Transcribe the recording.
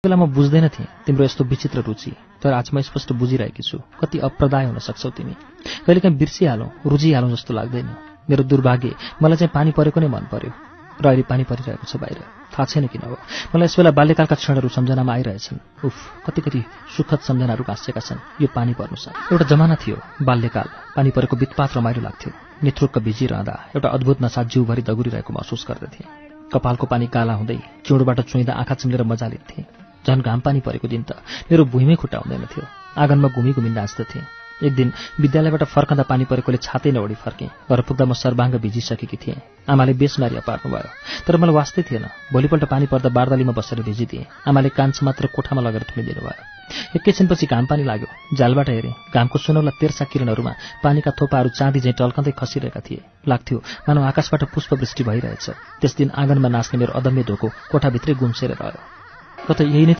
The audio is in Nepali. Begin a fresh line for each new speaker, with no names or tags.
बेला म बुझ्दैन थिएँ तिम्रो यस्तो विचित्र रुचि, तर आज म स्पष्ट बुझिरहेकी छु कति अप्रदाय हुन सक्छौ तिमी। कहिलेकाहीँ बिर्सिहालौँ, रुझिहालौँ जस्तो लाग्दैन। मेरो दुर्भाग्य, मलाई चाहिँ पानी परेको नै मन पर्यो र अहिले पानी परिरहेको छ बाहिर। थाहा छैन किन हो, मलाई यसबेला बाल्यकालका क्षणहरू सम्झनामा आइरहेछन्। उफ, कति कति सुखद सम्झनाहरू भाँसिएका छन् यो पानी पर्नुसँग। एउटा जमाना थियो बाल्यकाल, पानी परेको बित्पात रमाइलो लाग्थ्यो। निथुक्क भिजिरहँदा एउटा अद्भुत नशा जिउभरि दगुरिरहेको महसुस गर्दथे। कपालको पानी काला हुँदै चिउँडोबाट चुइँदा आँखा चिम्लेर मजा लिन्थे। झन् घाम पानी परेको दिन त मेरो भुइँमै खुट्टा हुँदैन थियो। आँगनमा घुमी घुमी नाच्दथे। एक दिन विद्यालयबाट फर्कँदा पानी परेकोले छातै नओढी फर्केँ। घर पुग्दा म सर्वाङ्ग भिजिसकेकी थिएँ। आमाले बेसमारिया पार्नुभयो, तर मलाई वास्तै थिएन। भोलिपल्ट पानी पर्दा बारदालीमा बसेर भिजिदिएँ। आमाले कान्छ मात्र कोठामा लगेर थुनिदिनु भयो। एकैछिनपछि घाम पानी लाग्यो। जालबाट हेरेँ, घामको सुनौला तेर्सा किरणहरूमा पानीका थोपाहरू चाँदी झैँ टल्कँदै खसिरहेका थिए। लाग्थ्यो मानव आकाशबाट पुष्पवृष्टि भइरहेछ। त्यस दिन आँगनमा नाच्ने मेरो अदम्य धोको कोठाभित्रै गुम्सेर रह्यो। कतै यही नै